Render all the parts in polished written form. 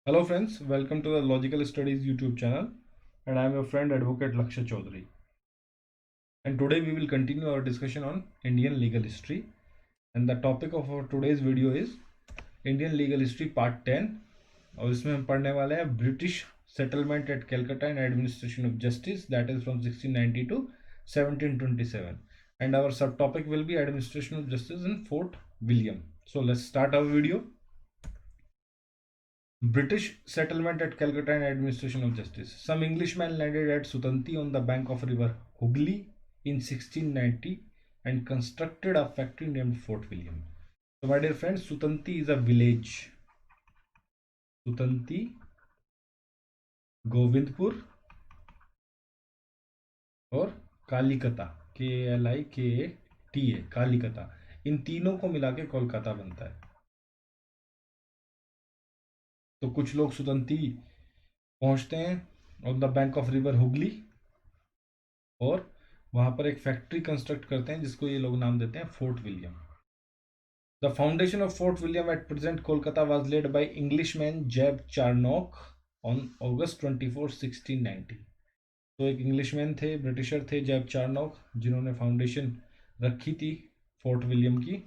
Hello friends, welcome to the Logical Studies YouTube channel, and I am your friend Advocate Lakshay Chaudhary. And today we will continue our discussion on Indian legal history, and the topic of our today's video is Indian legal history part 10. और इसमें हम पढ़ने वाले हैं British settlement at Calcutta and administration of justice, that is from 1690 to 1727, and our subtopic will be administration of justice in Fort William. So let's start our video. British settlement at Calcutta and administration of justice. Some Englishmen landed at Sutanti on the bank of river Hooghly in 1690 and constructed a factory named Fort William. So my dear friends, Sutanti is a village. Sutanti, Govindpur और Kalikata, KLIKATA, Kalikata, इन तीनों को मिला के कोलकाता बनता है. तो कुछ लोग सुतंती पहुंचते हैं on the bank of river Hooghly और वहां पर एक फैक्ट्री कंस्ट्रक्ट करते हैं जिसको ये लोग नाम देते हैं Fort William. The foundation of Fort William at present Kolkata was laid by Englishman Job Charnock on August 24, 1690. तो एक इंग्लिशमैन थे, ब्रिटिशर थे, जैब चार्नोक, जिन्होंने फाउंडेशन रखी थी फोर्ट विलियम की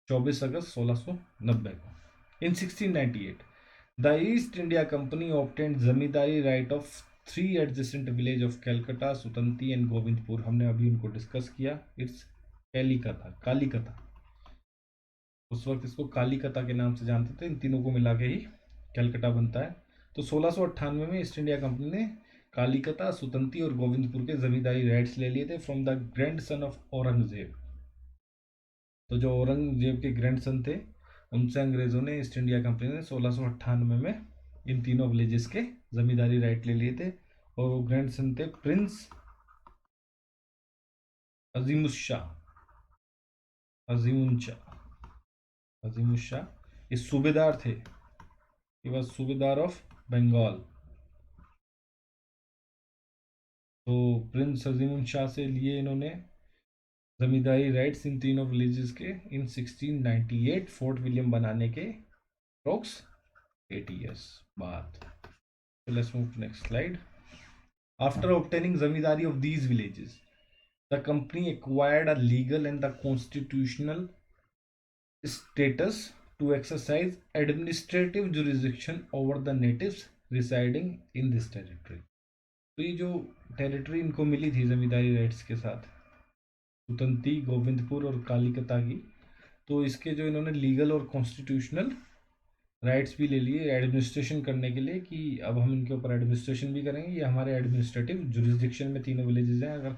24 अगस्त 1690 को. इन 1698 the East India Company obtained zamindari right of three adjacent village of Calcutta, Sutanti and Govindpur. हमने अभी उनको डिस्कस किया. इट्स कालिकता, कालिकता. उस वक्त इसको कालिकता के नाम से जानते थे. इन तीनों को मिला के ही कलकत्ता बनता है. तो 1698 में ईस्ट इंडिया कंपनी ने कालिकता, सुतंती और गोविंदपुर के जमींदारी राइट्स ले लिए थे from the grand son of Aurangzeb. तो जो औरंगजेब के ग्रैंड सन थे उनसे अंग्रेजों ने, ईस्ट इंडिया कंपनी ने 1698 में इन तीनों विलेजेस के जमींदारी राइट ले लिए थे. और वो ग्रैंड सन थे प्रिंस अजीमुशाह, अजीमुशाह. ये सूबेदार थे, ये वॉज सूबेदार ऑफ बंगाल. तो प्रिंस अजीमुशाह से लिए इन्होंने जमींदारी राइट्स इन तीनों विलेजेस के इन 1698 फोर्ट विलियम बनाने के अप्रोक्स 8 years बाद. So let's move to next slide. After obtaining zamindari of these villages, the company acquired a legal and the constitutional status to exercise administrative jurisdiction over the natives residing in this territory. तो ये जो territory इनको मिली थी जमींदारी rights के साथ, सुतंती, गोविंदपुर और कालिकता की, तो इसके जो इन्होंने लीगल और कॉन्स्टिट्यूशनल राइट्स भी ले लिए एडमिनिस्ट्रेशन करने के लिए, कि अब हम इनके ऊपर एडमिनिस्ट्रेशन भी करेंगे. ये हमारे एडमिनिस्ट्रेटिव जुरिस्डिक्शन में तीनों विलेजेस हैं. अगर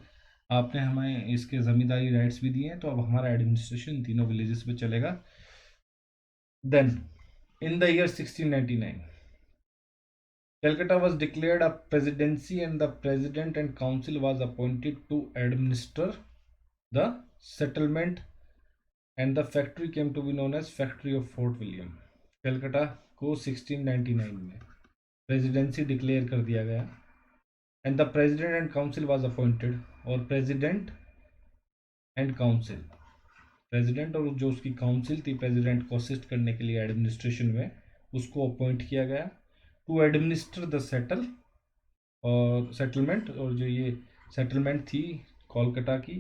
आपने हमें इसके ज़मींदारी राइट्स भी दिए हैं तो अब हमारा एडमिनिस्ट्रेशन तीनों विलेजेस पे चलेगा. Then in the year 1699 Calcutta was declared a presidency and the president and council was appointed to administer the settlement and the factory came to be known as factory of Fort William. Calcutta को 1699 में presidency declare कर दिया गया and the president and council was appointed. और president and council, president और जो उसकी council थी प्रेसिडेंट को असिस्ट करने के लिए एडमिनिस्ट्रेशन में, उसको अपॉइंट किया गया टू एडमिनिस्टर द सेटल और सेटलमेंट. और जो ये सेटलमेंट थी कोलकाता की,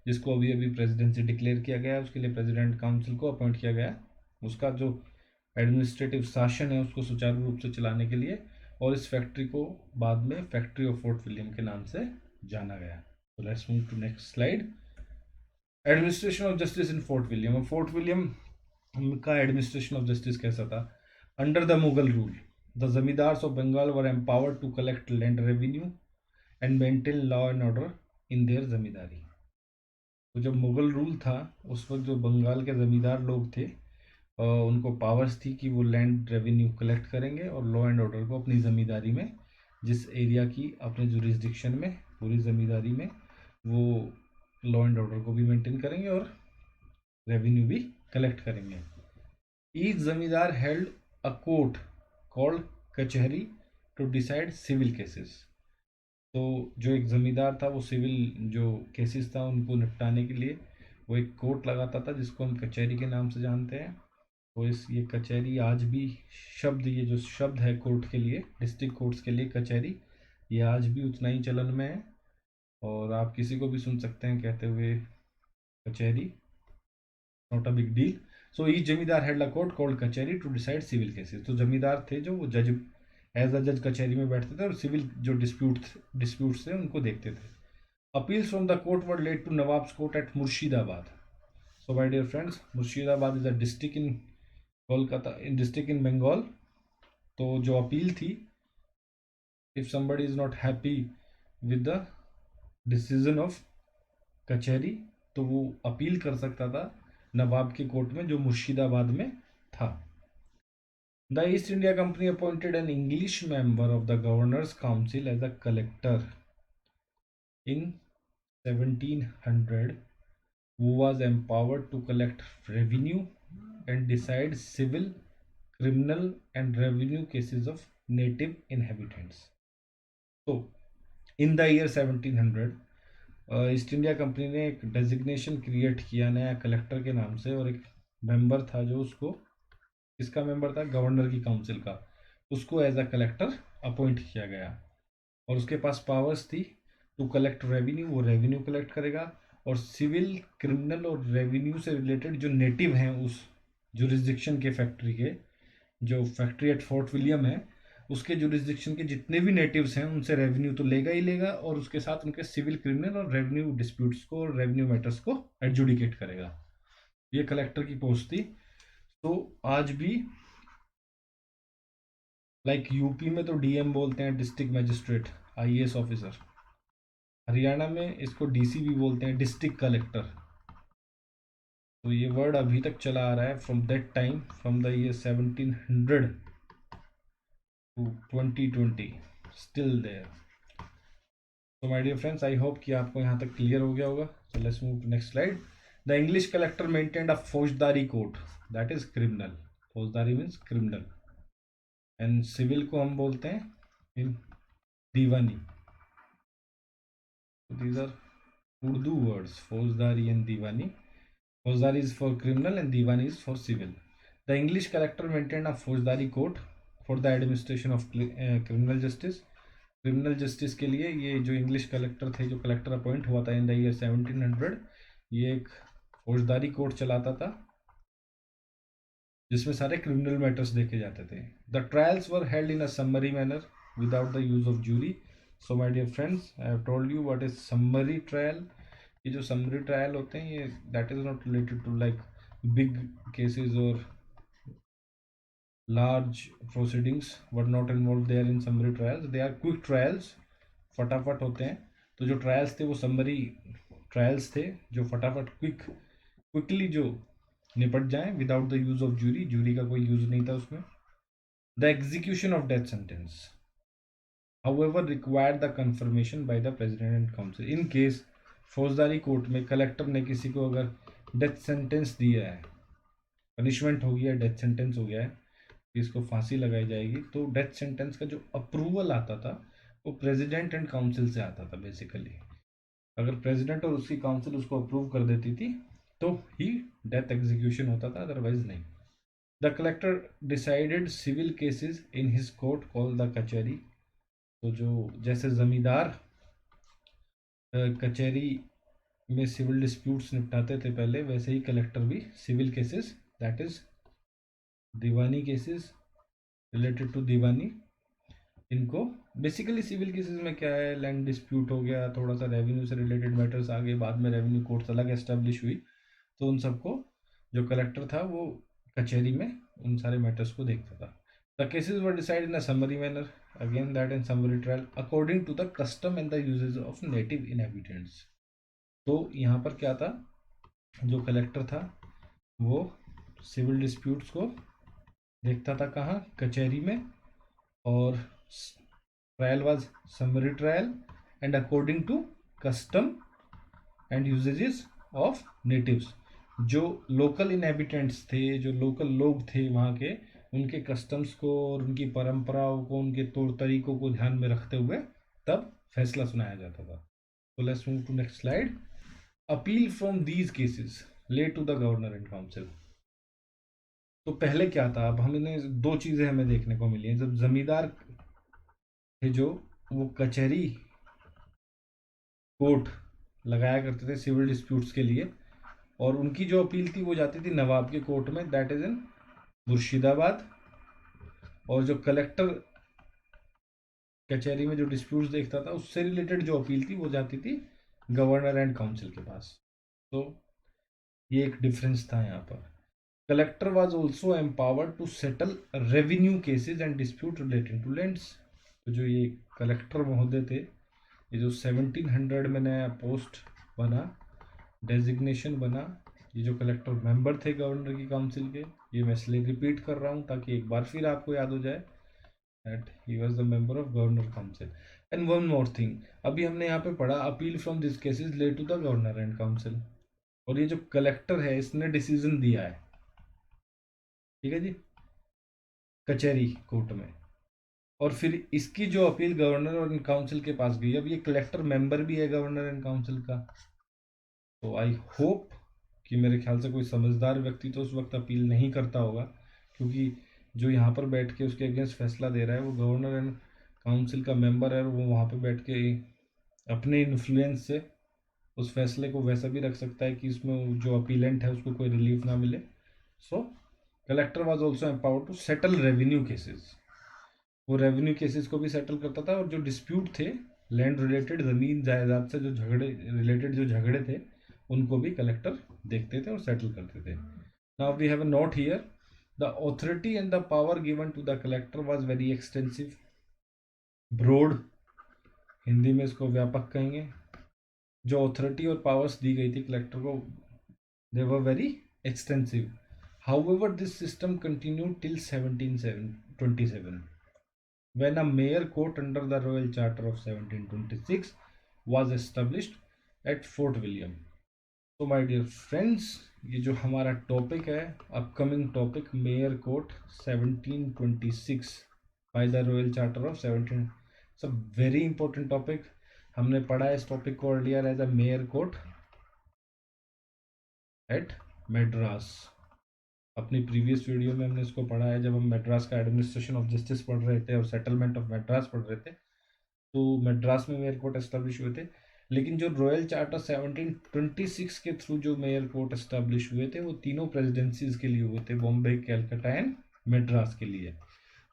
जिसको अभी अभी प्रेसिडेंसी डिक्लेयर किया गया, उसके लिए प्रेसिडेंट काउंसिल को अपॉइंट किया गया, उसका जो एडमिनिस्ट्रेटिव शासन है उसको सुचारू रूप से चलाने के लिए. और इस फैक्ट्री को बाद में फैक्ट्री ऑफ फोर्ट विलियम के नाम से जाना गया. तो let's move to next slide. Administration of justice in Fort William. Fort William का एडमिनिस्ट्रेशन ऑफ जस्टिस कैसा था? Under the Mughal rule the zamindars of Bengal were empowered to collect land revenue and maintain law and order in their zamindari. तो जब Mughal rule था उस वक्त जो बंगाल के ज़मींदार लोग थे उनको पावर्स थी कि वो लैंड रेवेन्यू कलेक्ट करेंगे और लॉ एंड ऑर्डर को अपनी ज़मींदारी में, जिस एरिया की अपने जुरिस्डिक्शन में पूरी ज़मींदारी में, वो लॉ एंड ऑर्डर को भी मेंटेन करेंगे और रेवेन्यू भी कलेक्ट करेंगे. ईच ज़मींदार हेल्ड अ कोर्ट कॉल्ड कचहरी टू डिसाइड सिविल केसेस. तो जो एक ज़मींदार था वो सिविल जो केसेस था उनको निपटाने के लिए वो एक कोर्ट लगाता था जिसको हम कचहरी के नाम से जानते हैं. तो इस ये कचहरी आज भी शब्द, ये जो शब्द है कोर्ट के लिए, डिस्ट्रिक्ट कोर्ट्स के लिए कचहरी, ये आज भी उतना ही चलन में है। और आप किसी को भी सुन सकते हैं कहते हुए कचहरी, not a big deal. So each जमींदार हैड अ कोर्ट कॉल्ड कचहरी टू डिसाइड सिविल केसेस। तो जमींदार थे जो वो जज, एज अ जज कचहरी में बैठते थे और सिविल जो डिस्प्यूट्स थे उनको देखते थे। Appeals from the court were led to nawab's court at Murshidabad. So my dear friends, Murshidabad is a district in Kolkata, in district in Bengal. तो जो अपील थी, if somebody is not happy with the decision of kachahri, तो वो appeal कर सकता था नवाब के court में जो मुर्शिदाबाद में था। The East India Company appointed an English member of the governor's council as a collector in 1700, who was empowered to collect revenue and decide civil, criminal and revenue cases of native inhabitants. So in the year 1700 east India company ने एक designation create किया नया collector के नाम से, और एक member था जो उसको, किसका मेंबर था, गवर्नर की काउंसिल का, उसको एज अ कलेक्टर अपॉइंट किया गया। और उसके पास पावर्स थी टू कलेक्ट रेवेन्यू, वो रेवेन्यू कलेक्ट करेगा, और सिविल, क्रिमिनल और रेवेन्यू से रिलेटेड जो नेटिव हैं उस जुरिस्डिक्शन के, फैक्ट्री के, जो फैक्ट्री एट फोर्ट विलियम है उसके जुरिस्डिक्शन के जितने भी नेटिव्स हैं उनसे रेवेन्यू तो लेगा ही लेगा, और उसके साथ उनके सिविल, क्रिमिनल और रेवेन्यू डिस्प्यूट्स को और रेवेन्यू मैटर्स को एडजुडिकेट करेगा। ये कलेक्टर की पोस्ट थी। तो आज भी लाइक यूपी में तो डीएम बोलते हैं, district magistrate, IAS officer. Haryana में इसको डीसी भी बोलते हैं, डिस्ट्रिक्ट कलेक्टर। तो ये वर्ड अभी तक चला आ रहा है from that time, from the year 1700 to 2020, still there. तो my dear friends, I hope कि आपको यहाँ तक क्लियर हो गया होगा। So let's move to next slide. The English collector maintained a faujdari court, that is criminal. Faujdari means criminal, and civil को हम बोलते हैं in diwani. These are Urdu words, faujdari and diwani. Faujdari is for criminal and Diwani is for civil. The English collector maintained a फौजदारी court for the administration of criminal justice. Criminal justice के लिए ये जो English collector थे, जो कलेक्टर अपॉइंट हुआ था इन the year 1700, ये एक फौजदारी कोर्ट चलाता था जिसमें सारे क्रिमिनल मैटर्स देखे जाते थे। The trials were held in a summary manner without the use of jury. So my dear friends, I have told you what is summary trial. ये जो समरी ट्रायल होते हैं, ये that is not related to like big cases और large proceedings were not involved there in summary trials. They are quick trials, फटाफट होते हैं। तो जो ट्रायल्स थे वो समरी ट्रायल्स थे जो फटाफट क्विकली जो निपट जाएं without the use of jury. Jury का कोई यूज नहीं था उसमें। The execution of death sentence however required the confirmation by the president and council. in case फौजदारी कोर्ट में कलेक्टर ने किसी को अगर डेथ सेंटेंस दिया है, पनिशमेंट हो गया, डेथ सेंटेंस हो गया है, इसको फांसी लगाई जाएगी, तो डेथ सेंटेंस का जो अप्रूवल आता था वो प्रेसिडेंट एंड काउंसिल से आता था बेसिकली। अगर प्रेसिडेंट और उसकी काउंसिल उसको अप्रूव कर देती थी तो ही डेथ एग्जीक्यूशन होता था, अदरवाइज नहीं। The collector decided civil cases in his court call the kachahri. तो जो जैसे जमींदार कचहरी में सिविल डिस्प्यूट्स निपटाते थे पहले, वैसे ही कलेक्टर भी civil cases, that is diwani cases related to diwani, इनको बेसिकली सिविल केसेस में क्या है, लैंड डिस्प्यूट हो गया, थोड़ा सा रेवेन्यू से रिलेटेड मैटर्स आ गए, बाद में रेवेन्यू कोर्ट्स अलग एस्टेब्लिश हुई, तो उन सबको जो कलेक्टर था वो कचहरी में उन सारे मैटर्स को देखता था। The cases were decide in a summary manner, again that in summary trial, according to the custom and the usages of native inhabitants. तो यहाँ पर क्या था, जो कलेक्टर था वो सिविल डिस्प्यूट्स को देखता था कहाँ, कचहरी में, और trial was summary trial and according to custom and usages of natives. जो लोकल इनहेबिटेंट्स थे, जो लोकल लोग थे वहाँ के, उनके कस्टम्स को और उनकी परंपराओं को, उनके तौर तरीकों को ध्यान में रखते हुए तब फैसला सुनाया जाता था। तो let's move to next slide. Appeal from these cases led to the governor and council. तो पहले क्या था, अब हमें दो चीज़ें हमें देखने को मिली हैं। जब जमींदार थे जो, वो कचहरी कोर्ट लगाया करते थे सिविल डिस्प्यूट्स के लिए, और उनकी जो अपील थी वो जाती थी नवाब के कोर्ट में, दैट इज़ इन मुर्शिदाबाद। और जो कलेक्टर कचहरी में जो डिस्प्यूट्स देखता था, उससे रिलेटेड जो अपील थी वो जाती थी गवर्नर एंड काउंसिल के पास। तो ये एक डिफरेंस था यहाँ पर। Collector was also empowered to settle revenue cases and dispute relating to lands. तो जो ये कलेक्टर महोदय थे, ये जो 1700 में नया पोस्ट बना, डेजिग्नेशन बना, ये जो कलेक्टर मेंबर थे गवर्नर की काउंसिल के, ये मैं इसलिए रिपीट कर रहा हूँ ताकि एक बार फिर आपको याद हो जाए that he was the member of governor council. And one more thing, अभी हमने यहाँ पे पढ़ा appeal from this cases led to the governor and council, और ये जो कलेक्टर है इसने डिसीजन दिया है, ठीक है जी, कचहरी कोर्ट में, और फिर इसकी जो अपील गवर्नर और काउंसिल के पास गई। अब ये कलेक्टर मेंबर भी है गवर्नर एंड काउंसिल का, तो आई होप कि मेरे ख्याल से कोई समझदार व्यक्ति तो उस वक्त अपील नहीं करता होगा, क्योंकि जो यहाँ पर बैठ के उसके अगेंस्ट फैसला दे रहा है वो गवर्नर एंड काउंसिल का मेंबर है, और वो वहाँ पे बैठ के अपने इन्फ्लुएंस से उस फैसले को वैसा भी रख सकता है कि इसमें जो अपीलेंट है उसको कोई रिलीफ ना मिले। So collector was also empowered to settle revenue cases, वो रेवेन्यू केसेस को भी सेटल करता था, और जो डिस्प्यूट थे लैंड रिलेटेड, ज़मीन जायदाद से जो झगड़े रिलेटेड जो झगड़े थे उनको भी कलेक्टर देखते थे और सेटल करते थे। Now we have a note here, the authority and the power given to the collector was very extensive, broad, Hindi में इसको व्यापक कहेंगे। जो ऑथोरिटी और पावर्स दी गई थी कलेक्टर को, they were very extensive. However this system continued till 1727 when a mayor court under the royal charter of 1726 was established at Fort William. So my dear friends, ये जो हमारा टॉपिक है, upcoming topic, mayor court 1726 by the royal charter of 17, it's a very important topic. हमने पढ़ा है इस topic को earlier as a mayor court at Madras. अपनी प्रीवियस वीडियो में हमने इसको पढ़ा है, जब हम मेड्रास का एडमिनिस्ट्रेशन ऑफ जस्टिस पढ़ रहे थे और सेटलमेंट ऑफ मेड्रास पढ़ रहे थे, तो मेड्रास में मेयर कोर्ट एस्टेब्लिश हुए थे। लेकिन जो रॉयल चार्टर 1726 के थ्रू जो मेयर कोर्ट एस्टेब्लिश हुए थे वो तीनों प्रेसिडेंसीज के लिए हुए थे, बॉम्बे, कैलकाटा एंड मेड्रास के लिए।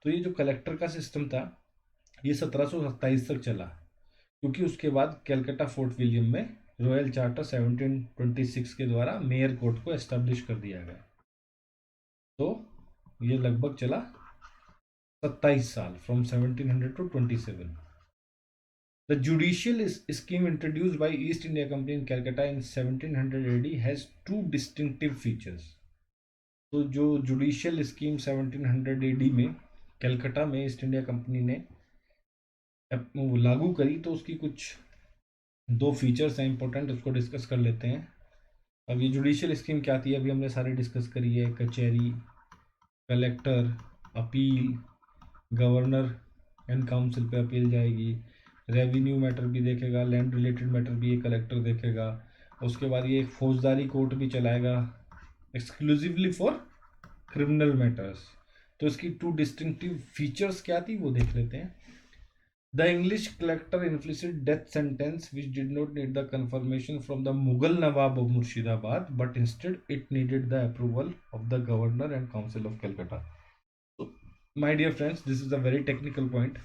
तो ये जो कलेक्टर का सिस्टम था ये 1727 तक चला, क्योंकि उसके बाद कैलकाटा फोर्ट विलियम में रॉयल चार्टर 1726 के द्वारा मेयर कोर्ट को एस्टेब्लिश कर दिया गया। तो ये लगभग चला 27 साल, from 1700 to 27। The judicial scheme introduced by East India Company in Calcutta in 1700 AD has two distinctive features. तो जो जुडिशियल स्कीम 1700 AD में कलकत्ता में ईस्ट इंडिया कंपनी ने लागू करी, तो उसकी कुछ दो फीचर्स हैं इंपॉर्टेंट, उसको डिस्कस कर लेते हैं। अब ये जुडिशियल स्कीम क्या थी, अभी हमने सारे डिस्कस करी है, कचहरी, collector, appeal, governor and council पे अपील जाएगी, रेवेन्यू मैटर भी देखेगा, लैंड रिलेटेड मैटर भी ये कलेक्टर देखेगा, उसके बाद ये एक फौजदारी कोर्ट भी चलाएगा एक्सक्लूसिवली फॉर क्रिमिनल मैटर्स। तो इसकी टू डिस्टिंक्टिव फीचर्स क्या थी वो देख लेते हैं। The English collector inflicted death sentence which did not need the confirmation from the Mughal nawab of Murshidabad, but instead it needed the approval of the governor and council of Calcutta. My dear friends, this is a very technical point.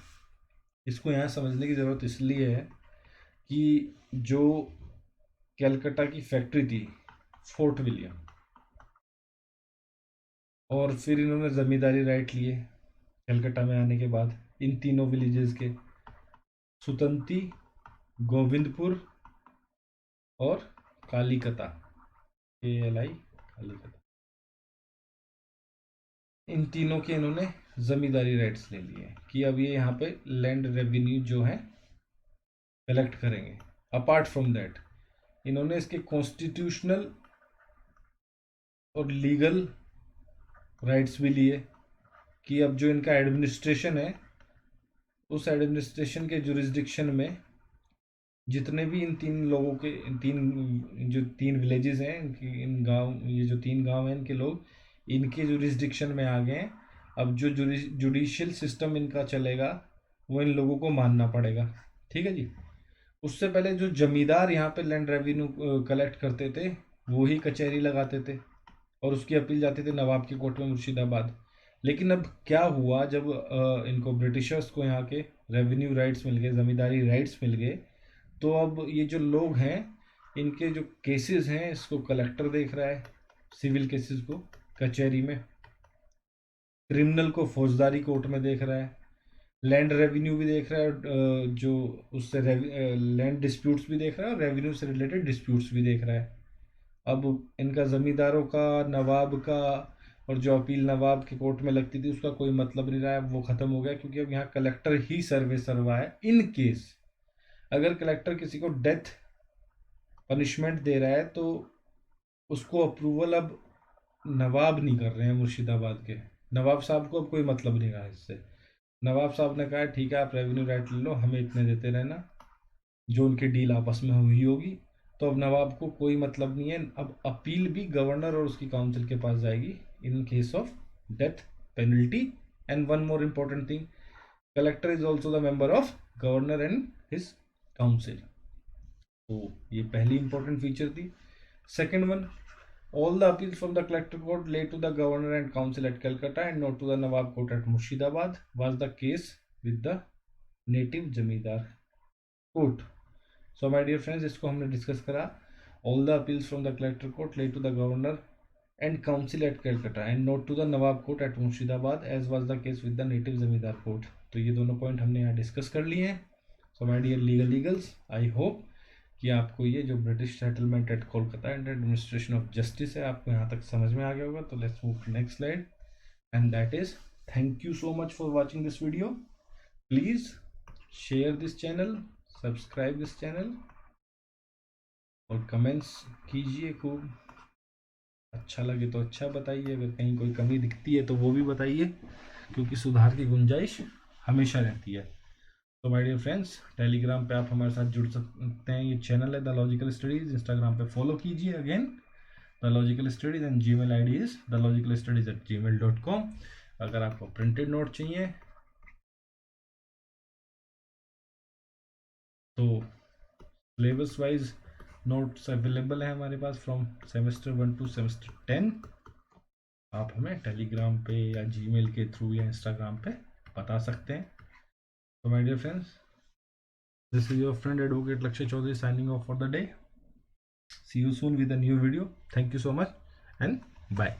इसको यहाँ समझने की ज़रूरत इसलिए है कि जो कैलकाटा की फैक्ट्री थी फोर्ट विलियम, और फिर इन्होंने ज़मींदारी राइट लिए कैलकाटा में आने के बाद इन तीनों विलेजेस के, सुतंती, गोविंदपुर और कालीकता, KLI कालीकता, इन तीनों के इन्होंने ज़मींदारी राइट्स ले लिए कि अब ये यहाँ पे लैंड रेवेन्यू जो है कलेक्ट करेंगे। अपार्ट फ्रॉम दैट इन्होंने इसके कॉन्स्टिट्यूशनल और लीगल राइट्स भी लिए कि अब जो इनका एडमिनिस्ट्रेशन है, उस एडमिनिस्ट्रेशन के जुरिस्डिक्शन में जितने भी इन तीन लोगों के, जो तीन विलेजेस हैं, इन गांव, ये जो तीन गांव हैं इनके लोग, इनके जुरिस्डिक्शन में आ गए हैं। अब जो जुडिशियल सिस्टम इनका चलेगा वो इन लोगों को मानना पड़ेगा। ठीक है जी। उससे पहले जो जमींदार यहाँ पे लैंड रेवेन्यू कलेक्ट करते थे वो ही कचहरी लगाते थे और उसकी अपील जाती थी नवाब की कोर्ट में मुर्शिदाबाद। लेकिन अब क्या हुआ, जब इनको ब्रिटिशर्स को यहाँ के रेवेन्यू राइट्स मिल गए, ज़मींदारी राइट्स मिल गए, तो अब ये जो लोग हैं इनके जो केसेस हैं इसको कलेक्टर देख रहा है, सिविल केसेस को कचहरी में, क्रिमिनल को फौजदारी कोर्ट में देख रहा है, लैंड रेवेन्यू भी देख रहा है, जो उससे लैंड डिस्प्यूट्स भी देख रहा है और रेवेन्यू से रिलेटेड डिस्प्यूट्स भी देख रहा है। अब इनका ज़मींदारों का, नवाब का, और जो अपील नवाब के कोर्ट में लगती थी उसका कोई मतलब नहीं रहा है, वो ख़त्म हो गया, क्योंकि अब यहाँ कलेक्टर ही सर्वे सर्वा है। इन केस अगर कलेक्टर किसी को डेथ पनिशमेंट दे रहा है तो उसको अप्रूवल अब नवाब नहीं कर रहे हैं मुर्शिदाबाद के। नवाब साहब को अब कोई मतलब नहीं रहा इससे। नवाब साहब ने कहा ठीक है आप रेवेन्यू राइट ले लो, हमें इतने देते रहना, जो उनकी डील आपस में हुई होगी। तो अब नवाब को कोई मतलब नहीं है। अब अपील भी गवर्नर और उसकी काउंसिल के पास जाएगी in case of death penalty. And one more important thing, collector is also the member of governor and his council. तो ये पहली इंपॉर्टेंट फीचर थी। Second one, all the appeals from the collector court laid to the governor and council at Calcutta and not to the Nawab court at Murshidabad was the case with the native जमींदार court. So my dear friends, इसको हमने discuss करा। all the appeals from the collector court laid to the governor and council at Calcutta and not to the Nawab court at Murshidabad as was the case with the native जमींदार court. तो ये दोनों point हमने यहाँ discuss कर लिए हैं। So my dear legal eagles, I hope कि आपको ये जो British settlement at Kolkata and administration of justice है आपको यहाँ तक समझ में आ गया होगा। तो let's move to next slide and that is thank you so much for watching this video. Please share this channel, subscribe this channel और कमेंट्स कीजिए खूब। अच्छा लगे तो अच्छा बताइए, अगर कहीं कोई कमी दिखती है तो वो भी बताइए, क्योंकि सुधार की गुंजाइश हमेशा रहती है। तो माय डियर फ्रेंड्स, टेलीग्राम पे आप हमारे साथ जुड़ सकते हैं, ये चैनल है द लॉजिकल स्टडीज़। इंस्टाग्राम पे फॉलो कीजिए again the logical studies and Gmail ID is thelogicalstudies@gmail.com। अगर आपको प्रिंटेड नोट चाहिए तो सिलेबस वाइज नोट्स अवेलेबल है हमारे पास फ्रॉम सेमेस्टर 1 टू सेमेस्टर 10। आप हमें टेलीग्राम पे या जीमेल के थ्रू या इंस्टाग्राम पे बता सकते हैं। So my dear friends, this is your friend Advocate Lakshay Chaudhary signing off for the day. See you soon with a new video. Thank you so much and bye.